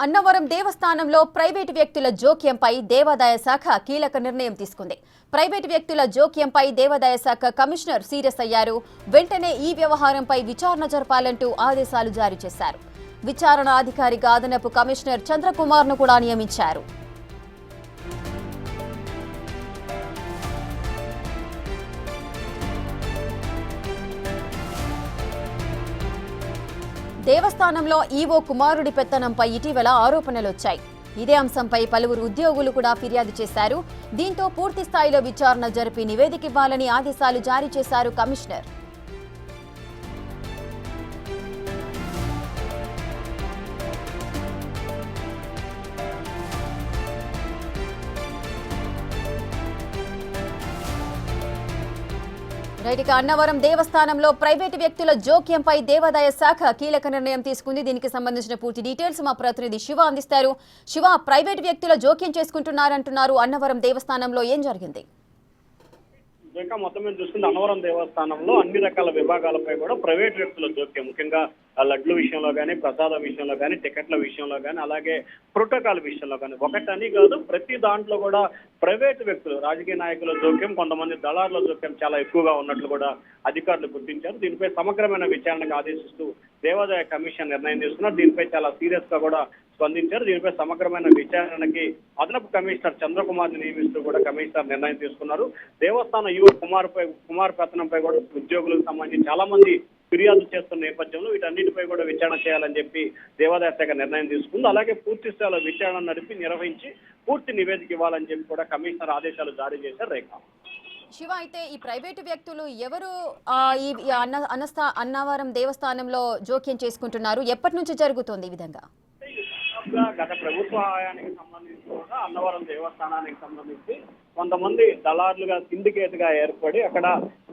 అన్నవరం దేవస్థానంలో ప్రైవేటు వ్యక్తుల జోక్యంపై దేవాదాయ శాఖ కీలక నిర్ణయం తీసుకుంది. ప్రైవేటు వ్యక్తుల జోక్యంపై దేవాదాయ శాఖ కమిషనర్ సీరియస్ అయ్యారు. వెంటనే ఈ వ్యవహారంపై విచారణ జరపాలంటూ ఆదేశాలు జారీ చేశారు. విచారణ అధికారిగా అదనపు కమిషనర్ చంద్రకుమార్ను కూడా నియమించారు. దేవస్థానంలో ఈవో కుమారుడి పెత్తనంపై ఇటీవల ఆరోపణలొచ్చాయి. ఇదే అంశంపై పలువురు ఉద్యోగులు కూడా ఫిర్యాదు చేశారు. దీంతో పూర్తి స్థాయిలో విచారణ జరిపి నివేదిక ఇవ్వాలని ఆదేశాలు జారీ చేశారు కమిషనర్. రైట్, అన్నవరం దేవస్థానంలో ప్రైవేటు వ్యక్తుల జోక్యంపై దేవాదాయ శాఖ కీలక నిర్ణయం తీసుకుంది. దీనికి సంబంధించిన పూర్తి డీటెయిల్స్ మా ప్రతినిధి శివ అందిస్తారు. శివ, ప్రైవేటు వ్యక్తుల జోక్యం చేసుకుంటున్నారంటున్నారు. అన్నవరం దేవస్థానంలో ఏం జరిగింది? మొత్తం మీద చూస్తుంది, అన్నవరం దేవస్థానంలో అన్ని రకాల విభాగాలపై కూడా ప్రైవేట్ వ్యక్తుల జోక్యం, ముఖ్యంగా లడ్ల విషయంలో కానీ, ప్రసాదం విషయంలో కానీ, టికెట్ల విషయంలో కానీ, అలాగే ప్రోటోకాల్ విషయంలో కానీ, ఒకటని కాదు ప్రతి దాంట్లో కూడా ప్రైవేటు వ్యక్తులు, రాజకీయ నాయకుల జోక్యం, కొంతమంది దళారుల జోక్యం చాలా ఎక్కువగా ఉన్నట్లు కూడా అధికారులు గుర్తించారు. దీనిపై సమగ్రమైన విచారణకు ఆదేశిస్తూ దేవాదాయ కమిషన్ నిర్ణయం తీసుకున్నారు. దీనిపై చాలా సీరియస్ గా కూడా స్పందించారు. దీనిపై సమగ్రమైన విచారణకి అదనపు కమిషనర్ చంద్రకుమార్ని నియమిస్తూ కూడా కమిషనర్ నిర్ణయం తీసుకున్నారు. దేవస్థానం ఈవో కుమార్ పెత్తనంపై కూడా ఉద్యోగులకు సంబంధించి చాలా మంది ఫిర్యాదు చేస్తున్న నేపథ్యంలో వీటన్నిటిపై కూడా విచారణ చేయాలని చెప్పి దేవాదాయ శాఖ నిర్ణయం తీసుకుంది. అలాగే పూర్తి స్థాయిలో విచారణ నిర్వహించి పూర్తి నివేదిక ఇవ్వాలని చెప్పి కూడా కమిషనర్ ఆదేశాలు జారీ చేశారు. రేఖ శివ, అయితే ఈ ప్రైవేటు వ్యక్తులు ఎవరు ఈ అన్నవరం దేవస్థానంలో జోక్యం చేసుకుంటున్నారు? ఎప్పటి నుంచి జరుగుతోంది ఈ విధంగా? గత ప్రభుత్వ హయానికి సంబంధించి కూడా అన్నవరం దేవస్థానానికి సంబంధించి కొంతమంది దళారులుగా సిండికేట్ గా ఏర్పడి అక్కడ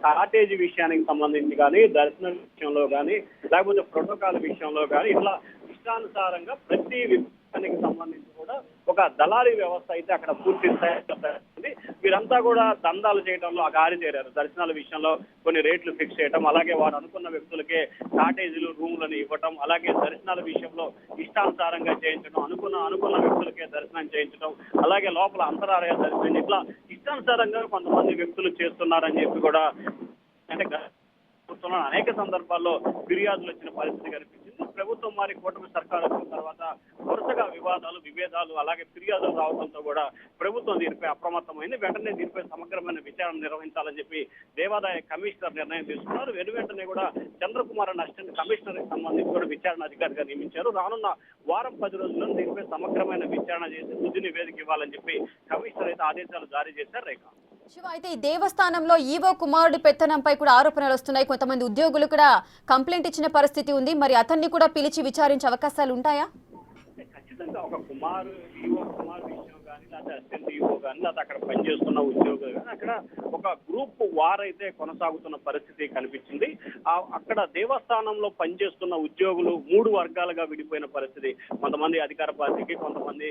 కాటేజీ విషయానికి సంబంధించి కానీ, దర్శనం విషయంలో కానీ, లేకపోతే ప్రోటోకాల్ విషయంలో కానీ ఇట్లా ఇష్టానుసారంగా ప్రతి విషయానికి సంబంధించి కూడా ఒక దళారీ వ్యవస్థ అయితే అక్కడ పూర్తి స్థాయిలో వీరంతా కూడా దందాలు చేయడంలో ఆరితేరారు. దర్శనాల విషయంలో కొన్ని రేట్లు ఫిక్స్ చేయడం, అలాగే వారు అనుకున్న వ్యక్తులకే కాటేజీలు, రూములను ఇవ్వటం, అలాగే దర్శనాల విషయంలో ఇష్టానుసారంగా చేయించడం, అనుకున్న వ్యక్తులకే దర్శనం చేయించడం, అలాగే లోపల అంతరాలయ దర్శనం, ఇట్లా ఇష్టానుసారంగా కొంతమంది వ్యక్తులు చేస్తున్నారని చెప్పి కూడా అంటే అనేక సందర్భాల్లో ఫిర్యాదులు వచ్చిన పరిస్థితి కనిపించింది. ప్రభుత్వం మారి కూటమి సర్కారు వచ్చిన తర్వాత వరుసగా విభేదాలు అలాగే ఫిర్యాదులు రావడంతో కూడా ప్రభుత్వం దీనిపై అప్రమత్తమైంది. వెంటనే దీనిపై సమగ్రమైన విచారణ నిర్వహించాలని చెప్పి దేవాదాయ కమిషనర్ నిర్ణయం తీసుకున్నారు. వెంటనే కూడా చంద్రకుమార్ అనే అసిస్టెంట్ కమిషనర్ కి సంబంధించి కూడా విచారణ అధికారిగా నియమించారు. రానున్న వారం 10 రోజుల్లో దీనిపై సమగ్రమైన విచారణ చేసి తుది నివేదిక ఇవ్వాలని చెప్పి కమిషనర్ అయితే ఆదేశాలు జారీ చేశారు. రేఖ శివ, అయితే ఈ దేవస్థానంలో ఈవో కుమారుడి పెత్తనంపై కూడా ఆరోపణలు వస్తున్నాయి. కొంతమంది ఉద్యోగులు కూడా కంప్లైంట్ ఇచ్చిన పరిస్థితి ఉంది. మరి అతన్ని కూడా పిలిచి విచారించే అవకాశాలు ఉంటాయా? ఖచ్చితంగా ఒక ఈవో కుమార్ విషయం కానీ, లేకపోతే అసిస్టెంట్ ఈవో కానీ, లేకపోతే అక్కడ పనిచేస్తున్న ఉద్యోగులు కానీ అక్కడ ఒక గ్రూప్ వార్ అయితే కొనసాగుతున్న పరిస్థితి కనిపించింది. అక్కడ దేవస్థానంలో పనిచేస్తున్న ఉద్యోగులు 3 వర్గాలుగా విడిపోయిన పరిస్థితి. కొంతమంది అధికార పార్టీకి, కొంతమంది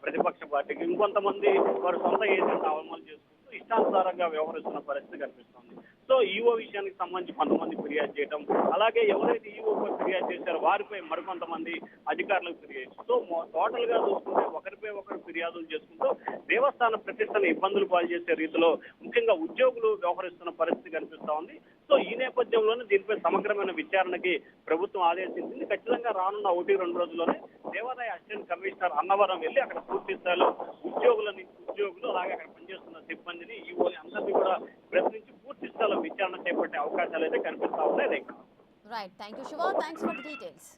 ప్రతిపక్ష పార్టీకి, ఇంకొంతమంది వారు సొంత ఏజెంట్ అమలు చేసుకుంటూ ఇష్టానుసారంగా వ్యవహరిస్తున్న పరిస్థితి కనిపిస్తుంది. సో ఈవో విషయానికి సంబంధించి కొంతమంది ఫిర్యాదు చేయడం, అలాగే ఎవరైతే ఈవోపై ఫిర్యాదు చేశారో వారిపై మరికొంతమంది అధికారులకు ఫిర్యాదు. సో టోటల్ గా చూసుకుంటే ఒకరిపై ఒకరు ఫిర్యాదులు చేసుకుంటూ దేవస్థాన ప్రతిష్టను ఇబ్బందులు పాలు చేసే రీతిలో ముఖ్యంగా ఉద్యోగులు వ్యవహరిస్తున్న పరిస్థితి కనిపిస్తా ఉంది. సో ఈ నేపథ్యంలోనే దీనిపై సమగ్రమైన విచారణకి ప్రభుత్వం ఆదేశించింది. ఖచ్చితంగా రానున్న 1-2 రోజుల్లోనే దేవాదాయ అసిస్టెంట్ కమిషనర్ అన్నవరం వెళ్ళి అక్కడ పూర్తి స్థాయిలో ఉద్యోగులు అలాగే అక్కడ పనిచేస్తున్న సిబ్బందిని, ఈవోని అందరినీ కూడా ప్రశ్నించి పూర్తి స్థాయిలో విచారణ చేపట్టే అవకాశాలు అయితే కనిపిస్తా ఉన్నాయి. Right, thank you Shiva, thanks for the details.